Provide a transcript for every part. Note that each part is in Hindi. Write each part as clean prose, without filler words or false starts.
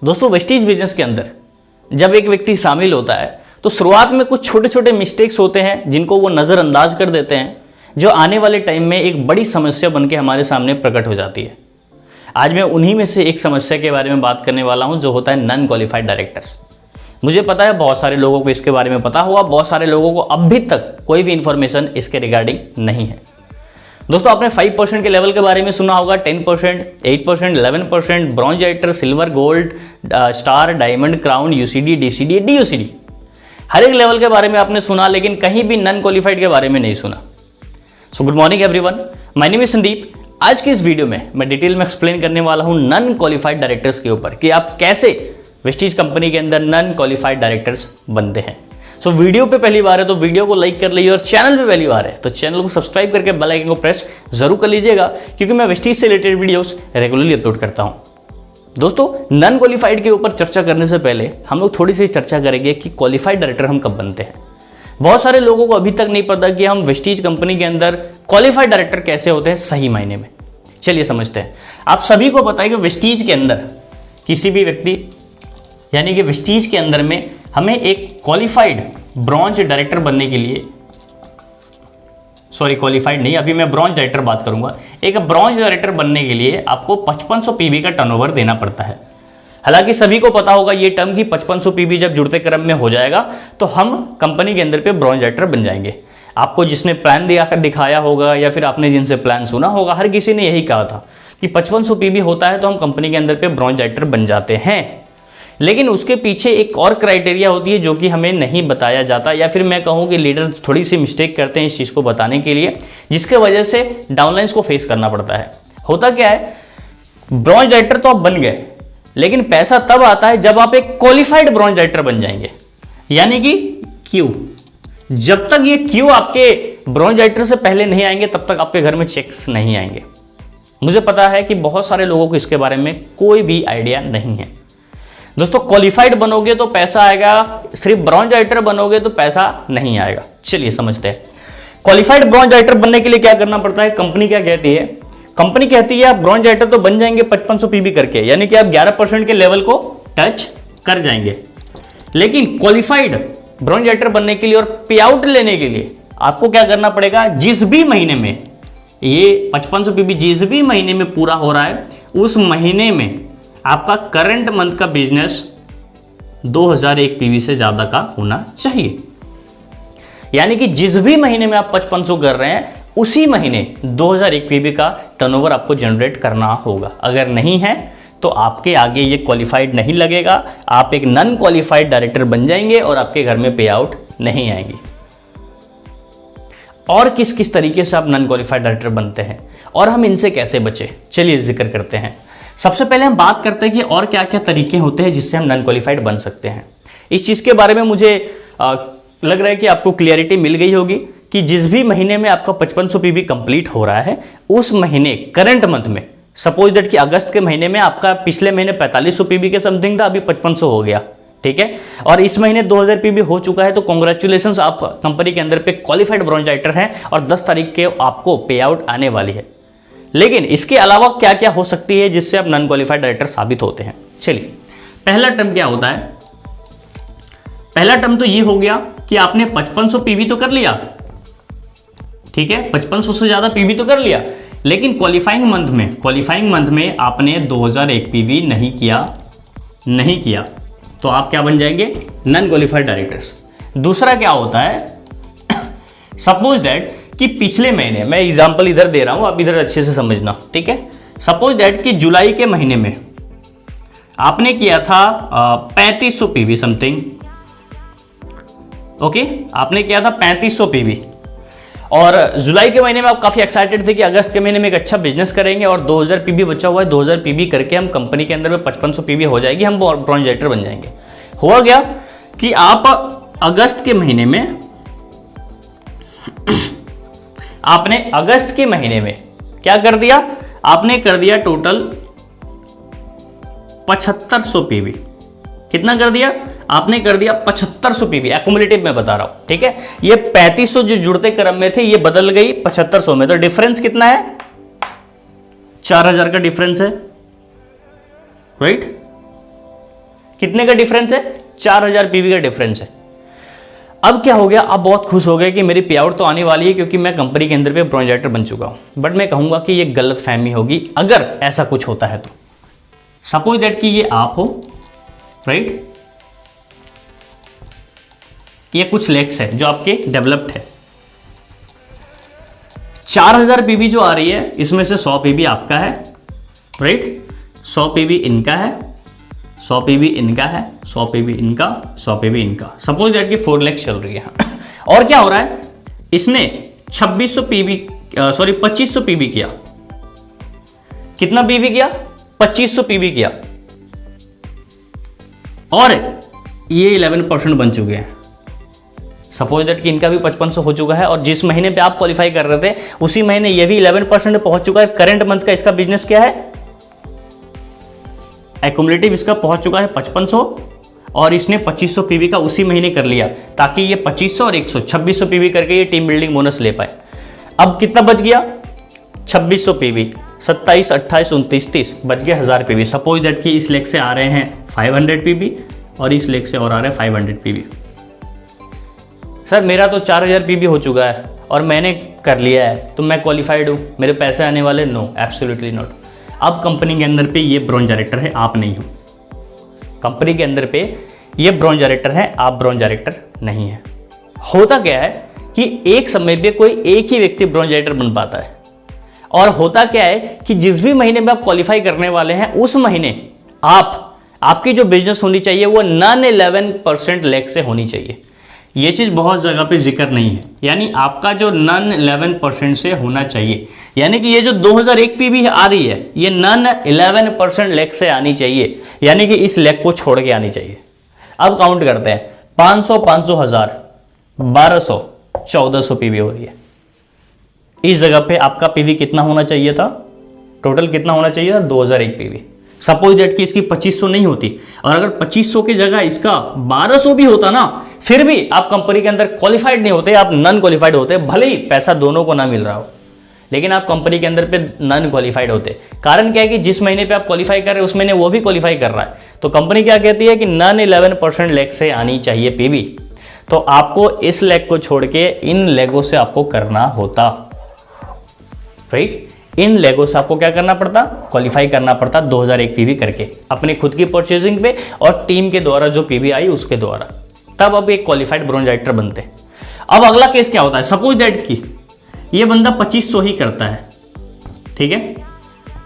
दोस्तों वेस्टीज बिजनेस के अंदर जब एक व्यक्ति शामिल होता है तो शुरुआत में कुछ छोटे छोटे मिस्टेक्स होते हैं जिनको वो नज़रअंदाज कर देते हैं, जो आने वाले टाइम में एक बड़ी समस्या बनके हमारे सामने प्रकट हो जाती है। आज मैं उन्हीं में से एक समस्या के बारे में बात करने वाला हूं, जो होता है नॉन क्वालिफाइड डायरेक्टर्स। मुझे पता है बहुत सारे लोगों को इसके बारे में पता होगा, बहुत सारे लोगों को अभी तक कोई भी इंफॉर्मेशन इसके रिगार्डिंग नहीं है। दोस्तों आपने 5% के लेवल के बारे में सुना होगा, 10%, 8%, 11%, bronze director, silver, gold, star, diamond, crown, UCD, DCD, DUCD, हर एक लेवल के बारे में आपने सुना, लेकिन कहीं भी नॉन क्वालिफाइड के बारे में नहीं सुना। So good morning everyone, my name is Sandeep. आज की इस वीडियो में मैं डिटेल में एक्सप्लेन करने वाला हूं नॉन क्वालिफाइड डायरेक्टर्स के ऊपर कि आप कैसे वेस्टीज कंपनी के अंदर नॉन क्वालिफाइड डायरेक्टर्स बनते हैं। सो वीडियो पे पहली बार है तो वीडियो को लाइक कर लीजिए, और चैनल पे पहली बार है तो चैनल को सब्सक्राइब करके बेल आइकन को प्रेस जरूर कर लीजिएगा, क्योंकि मैं वेस्टीज से रिलेटेड वीडियोस रेगुलरली अपलोड करता हूं। दोस्तों नॉन क्वालिफाइड के ऊपर चर्चा करने से पहले हम लोग थोड़ी सी चर्चा करेंगे कि क्वालिफाइड डायरेक्टर हम कब बनते हैं। बहुत सारे लोगों को अभी तक नहीं पता कि हम वेस्टीज कंपनी के अंदर क्वालिफाइड डायरेक्टर कैसे होते हैं सही मायने में। चलिए समझते हैं। आप सभी को पता है कि वेस्टीज के अंदर किसी भी व्यक्ति यानी कि वेस्टीज के अंदर में हमें एक क्वालिफाइड ब्रॉन्ज डायरेक्टर बनने के लिए, सॉरी क्वालिफाइड नहीं, अभी मैं ब्रॉन्ज डायरेक्टर बात करूंगा। एक ब्रॉन्ज डायरेक्टर बनने के लिए आपको 5500 पीबी का टर्नओवर देना पड़ता है। हालांकि सभी को पता होगा ये टर्म की 5500 पीबी जब जुड़ते क्रम में हो जाएगा तो हम कंपनी के अंदर पे ब्रॉन्ज डायरेक्टर बन जाएंगे। आपको जिसने प्लान दिखाया होगा या फिर आपने जिनसे प्लान सुना होगा, हर किसी ने यही कहा था कि 5500 पीबी होता है तो हम कंपनी के अंदर पे ब्रॉन्ज डायरेक्टर बन जाते हैं। लेकिन उसके पीछे एक और क्राइटेरिया होती है जो कि हमें नहीं बताया जाता, या फिर मैं कहूँ कि लीडर थोड़ी सी मिस्टेक करते हैं इस चीज़ को बताने के लिए, जिसके वजह से डाउनलाइंस को फेस करना पड़ता है। होता क्या है, ब्रॉन्ज डायरेक्टर तो आप बन गए, लेकिन पैसा तब आता है जब आप एक क्वालिफाइड ब्रॉन्ज डायरेक्टर बन जाएंगे, यानी कि क्यू। जब तक ये क्यू आपके ब्रॉन्ज डायरेक्टर से पहले नहीं आएंगे तब तक आपके घर में चेक्स नहीं आएंगे। मुझे पता है कि बहुत सारे लोगों को इसके बारे में कोई भी आइडिया नहीं है। दोस्तों क्वालिफाइड बनोगे तो पैसा आएगा, सिर्फ ब्रॉन्ज डायरेक्टर बनोगे तो पैसा नहीं आएगा। चलिए समझते हैं। क्वालिफाइड ब्रॉन्ज डायरेक्टर बनने के लिए क्या करना पड़ता है। कंपनी क्या कहती है, कंपनी कहती है आप ब्रॉन्ज डायरेक्टर तो बन जाएंगे 5500 पीबी करके, यानी कि आप 11% के लेवल को टच कर जाएंगे। लेकिन क्वालिफाइड ब्रॉन्ज डायरेक्टर बनने के लिए और पे आउट लेने के लिए आपको क्या करना पड़ेगा, जिस भी महीने में ये 5500 पीबी जिस भी महीने में पूरा हो रहा है, उस महीने में आपका करंट मंथ का बिजनेस 2001 पीवी से ज्यादा का होना चाहिए। यानी कि जिस भी महीने में आप 5500 कर रहे हैं उसी महीने 2001 पीवी का टर्नओवर आपको जनरेट करना होगा। अगर नहीं है तो आपके आगे ये क्वालिफाइड नहीं लगेगा, आप एक नॉन क्वालिफाइड डायरेक्टर बन जाएंगे और आपके घर में पे आउट नहीं आएगी। और किस किस तरीके से आप नॉन क्वालिफाइड डायरेक्टर बनते हैं और हम इनसे कैसे बचे, चलिए जिक्र करते हैं। सबसे पहले हम बात करते हैं कि और क्या क्या तरीके होते हैं जिससे हम नॉन क्वालिफाइड बन सकते हैं। इस चीज़ के बारे में मुझे लग रहा है कि आपको क्लियरिटी मिल गई होगी कि जिस भी महीने में आपका 5500 पीबी कंप्लीट हो रहा है, उस महीने करंट मंथ में, सपोज दैट कि अगस्त के महीने में आपका पिछले महीने 4500 पीबी के समथिंग था, अभी 5500 हो गया, ठीक है, और इस महीने 2000 पीबी हो चुका है, तो कॉन्ग्रेचुलेशंस, आप कंपनी के अंदर पे क्वालिफाइड ब्रॉन्ज डायरेक्टर हैं और 10 तारीख के आपको पे आउट आने वाली है। लेकिन इसके अलावा क्या क्या हो सकती है जिससे आप नॉन क्वालिफाइड डायरेक्टर साबित होते हैं। चलिए पहला टर्म क्या होता है। पहला टर्म तो ये हो गया कि आपने 5500 पीवी तो कर लिया, ठीक है, 5500 से ज्यादा पीवी तो कर लिया, लेकिन क्वालिफाइंग मंथ में आपने 2001 पीवी नहीं किया तो आप क्या बन जाएंगे, नॉन क्वालिफाइड डायरेक्टर्स। दूसरा क्या होता है, सपोज दैट कि पिछले महीने, मैं एग्जांपल इधर दे रहा हूं, आप इधर अच्छे से समझना, ठीक है। सपोज दैट कि जुलाई के महीने में आपने किया था 3500 पीवी समथिंग, ओके, आपने किया था 3500 पीवी, और जुलाई के महीने में आप काफी एक्साइटेड थे कि अगस्त के महीने में एक अच्छा बिजनेस करेंगे और 2000 पीवी बचा हुआ है, 2000 पीवी करके हम कंपनी के अंदर में 5500 पीवी हो जाएगी, हम ब्रॉन्ज डायरेक्टर बन जाएंगे। हुआ गया कि आप अगस्त के महीने में आपने अगस्त के महीने में क्या कर दिया, आपने कर दिया टोटल 7500 पीवी। कितना कर दिया आपने, कर दिया 7500 पीवी, एक्युमुलेटिव में बता रहा हूं, ठीक है। ये 3500 जो जुड़ते क्रम में थे ये बदल गई 7500 में, तो डिफरेंस कितना है, 4000 का डिफरेंस है, राइट। कितने का डिफरेंस है? 4000 पीवी का डिफरेंस है। अब क्या हो गया, आप बहुत खुश हो गए कि मेरी पे आउट तो आने वाली है क्योंकि मैं कंपनी के अंदर पे ब्रॉन्ज डायरेक्टर बन चुका हूं। बट मैं कहूंगा कि ये गलत फहमी होगी अगर ऐसा कुछ होता है तो। सपोज दैट कि ये आप हो, राइट, ये कुछ लेक्स है जो आपके डेवलप्ड है। 4000 पीवी जो आ रही है इसमें से 100 पीवी आपका है, राइट, 100 पीवी इनका है, 100 पीवी इनका है, 100 पीवी इनका, 100 पीवी इनका। सपोज दैट कि 4 लाख चल रही है। और क्या हो रहा है, इसने 2600 पीवी सॉरी 2500 पीवी किया। कितना पीवी किया? 2500 पीवी किया। और ये 11% बन चुके हैं। सपोज दैट कि इनका भी 5500 हो चुका है और जिस महीने पे आप क्वालिफाई कर रहे थे उसी महीने ये भी 11% पहुंच चुका है। करंट मंथ का इसका बिजनेस क्या है? एक्युमुलेटिव इसका पहुंच चुका है 5500 और इसने 2500 पीवी का उसी महीने कर लिया ताकि ये 2500 और 100 2600 पीवी करके ये टीम बिल्डिंग बोनस ले पाए। अब कितना बच गया? 2600 पीवी, 27, 28, 29, 30 बच गया 1000 पीवी। सपोज दैट कि इस लेग से आ रहे हैं 500 पीवी और इस लेग से और आ रहे हैं 500 पीवी। सर मेरा तो 4000 पीवी हो चुका है और मैंने कर लिया है तो मैं क्वालिफाइड हूँ, मेरे पैसे आने वाले? No, absolutely not. अब कंपनी के अंदर पे ये ब्रॉन्ज डायरेक्टर है, आप नहीं हो। कंपनी के अंदर पे ये ब्रॉन्ज डायरेक्टर है, आप ब्रॉन्ज डायरेक्टर नहीं है। होता क्या है कि एक समय पे कोई एक ही व्यक्ति ब्रॉन्ज डायरेक्टर बन पाता है और होता क्या है कि जिस भी महीने में आप क्वालिफाई करने वाले हैं उस महीने आपकी जो बिजनेस होनी चाहिए वो नॉन 11% लेग से होनी चाहिए। ये चीज़ बहुत जगह पे जिक्र नहीं है, यानी आपका जो नॉन 11% से होना चाहिए, यानी कि ये जो 2001 पीवी आ रही है ये नॉन 11% लेग से आनी चाहिए, यानी कि इस लेग को छोड़ के आनी चाहिए। अब काउंट करते हैं, 500, 500, 1000, 1200, 1400 पीवी हो रही है। इस जगह पे आपका पीवी कितना होना चाहिए था? टोटल कितना होना चाहिए था? 2001 पीवी। सपोज दैट कि इसकी 2500 नहीं होती और अगर 2500 की जगह इसका 1200 भी होता ना, फिर भी आप कंपनी के अंदर क्वालिफाइड नहीं होते, आप नॉन क्वालिफाइड होते। भले ही पैसा दोनों को ना मिल रहा हो लेकिन आप कंपनी के अंदर पे नॉन क्वालिफाइड होते। कारण क्या है कि जिस महीने पे आप क्वालिफाई कर रहे हैं उस महीने वो भी क्वालिफाई कर रहा है, तो कंपनी क्या कहती है कि नॉन 11% लेग से आनी चाहिए पीवी। तो आपको इस लेग को छोड़ के इन लेगों से आपको करना होता, राइट। इन लेगों से आपको क्या करना पड़ता? क्वालिफाई करना पड़ता 2001 पीवी करके अपने खुद की परचेजिंग पे और टीम के द्वारा जो पीवी आई उसके द्वारा, तब अब एक क्वालिफाइड ब्रॉन्ज डायरेक्टर बनते। अब अगला केस क्या होता है? सपोज दैट कि ये बंदा 2500 ही करता है, ठीक है,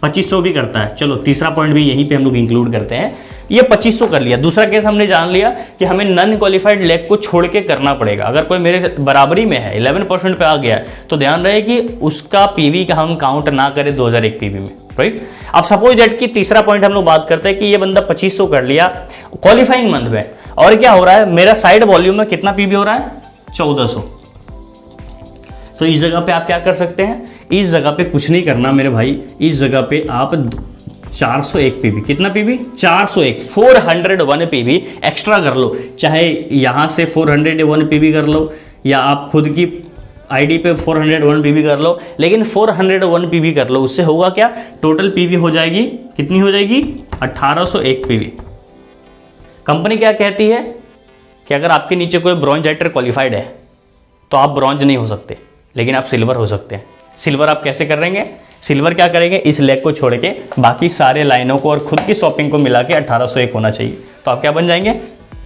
2500 भी करता है। चलो तीसरा पॉइंट भी यहीं पे हम लोग इंक्लूड करते हैं, ये 2500 कर लिया। दूसरा केस हमने जान लिया कि हमें नॉन क्वालिफाइड लेग को छोड़ के करना पड़ेगा। अगर कोई मेरे बराबरी में है, 11% पे आ गया है, तो ध्यान रहे कि उसका पीवी का हम काउंट ना करें 2001 पीवी में, राइट। अब सपोज दैट कि तीसरा पॉइंट हम लोग बात करते हैं कि ये बंदा 2500 कर लिया क्वालिफाइंग मंथ में, और क्या हो रहा है, मेरा साइड वॉल्यूम में कितना पीवी हो रहा है? 1400। तो इस जगह पे आप क्या कर सकते हैं? इस जगह पे कुछ नहीं करना मेरे भाई, इस जगह पे आप 401 पीवी, कितना पीवी? 401, 401 पीवी एक्स्ट्रा कर लो। चाहे यहां से 401 पीवी कर लो या आप खुद की आईडी पे 401 पीवी कर लो, लेकिन 401 पीवी कर लो। उससे होगा क्या? टोटल पीवी हो जाएगी, कितनी हो जाएगी? 1801 पीवी। कंपनी क्या कहती है कि अगर आपके नीचे कोई ब्रॉन्ज डायरेक्टर क्वालिफाइड है तो आप ब्रॉन्ज नहीं हो सकते, लेकिन आप सिल्वर हो सकते हैं। सिल्वर आप कैसे करेंगे? सिल्वर क्या करेंगे? इस लेग को छोड़ के बाकी सारे लाइनों को और खुद की शॉपिंग को मिला के 1801 होना चाहिए, तो आप क्या बन जाएंगे?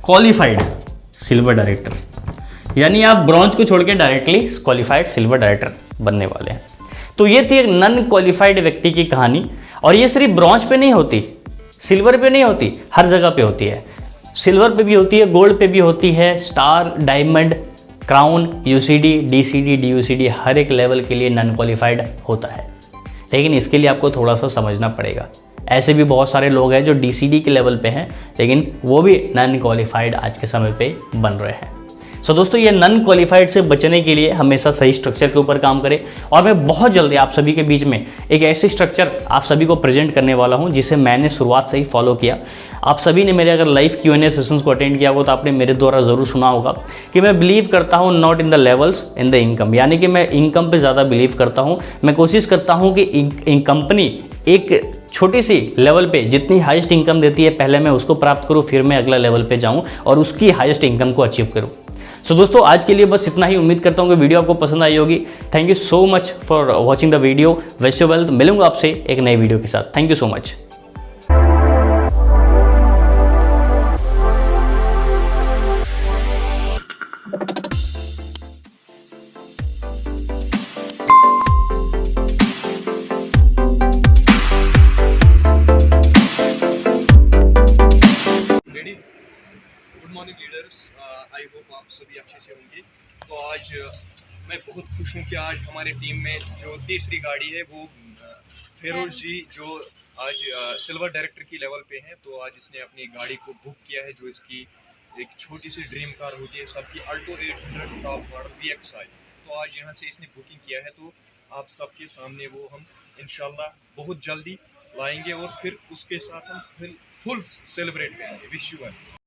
Qualified silver director. यानी आप ब्रॉन्ज को छोड़ के डायरेक्टली क्वालिफाइड सिल्वर डायरेक्टर बनने वाले हैं। तो ये थी एक नॉन क्वालिफाइड व्यक्ति की कहानी, और ये सिर्फ ब्रॉन्ज पे नहीं होती, सिल्वर पे नहीं होती, हर जगह पे होती है। सिल्वर पे भी होती है, गोल्ड पे भी होती है, star, diamond, crown, UCD, DCD, DUCD, हर एक लेवल के लिए नॉन क्वालिफाइड होता है। लेकिन इसके लिए आपको थोड़ा सा समझना पड़ेगा। ऐसे भी बहुत सारे लोग हैं जो डीसीडी के लेवल पे हैं, लेकिन वो भी नॉन क्वालिफाइड आज के समय पे बन रहे हैं। सो दोस्तों, ये नॉन क्वालिफाइड से बचने के लिए हमेशा सही स्ट्रक्चर के ऊपर काम करें, और मैं बहुत जल्दी आप सभी के बीच में एक ऐसी स्ट्रक्चर आप सभी को प्रेजेंट करने वाला हूं जिसे मैंने शुरुआत से ही फॉलो किया। आप सभी ने मेरे अगर लाइव Q&A सेशंस को अटेंड किया हो तो आपने मेरे द्वारा ज़रूर सुना होगा कि मैं बिलीव करता हूं not in the levels, in the income. यानी कि मैं इनकम पे ज़्यादा बिलीव करता हूं। मैं कोशिश करता हूं कि कंपनी एक छोटी सी लेवल पे जितनी हाईएस्ट इनकम देती है पहले मैं उसको प्राप्त करूँ, फिर मैं अगला लेवल पे जाऊँ और उसकी हाईएस्ट इनकम को अचीव करूँ। सो दोस्तों आज के लिए बस इतना ही। उम्मीद करता हूँ कि वीडियो आपको पसंद आई होगी। Thank you so much for watching the video. वैसे वेल्थ, मिलूंगा आपसे एक नई वीडियो के साथ। Thank you so much. Good morning leaders, I hope आप सभी अच्छे से होंगे। तो आज मैं बहुत खुश हूँ कि आज हमारे टीम में जो तीसरी गाड़ी है वो फेरोज जी जो आज सिल्वर डायरेक्टर की लेवल पे हैं, तो आज इसने अपनी गाड़ी को बुक किया है जो इसकी एक छोटी सी ड्रीम कार होती है सबकी, अल्टो 800 टॉप मॉडल VXI। तो आज यहाँ से इसने बुकिंग किया है, तो आप सबके सामने वो हम इंशाल्लाह बहुत जल्दी लाएंगे और फिर उसके साथ हम फुल सेलिब्रेट करेंगे। Wish you well.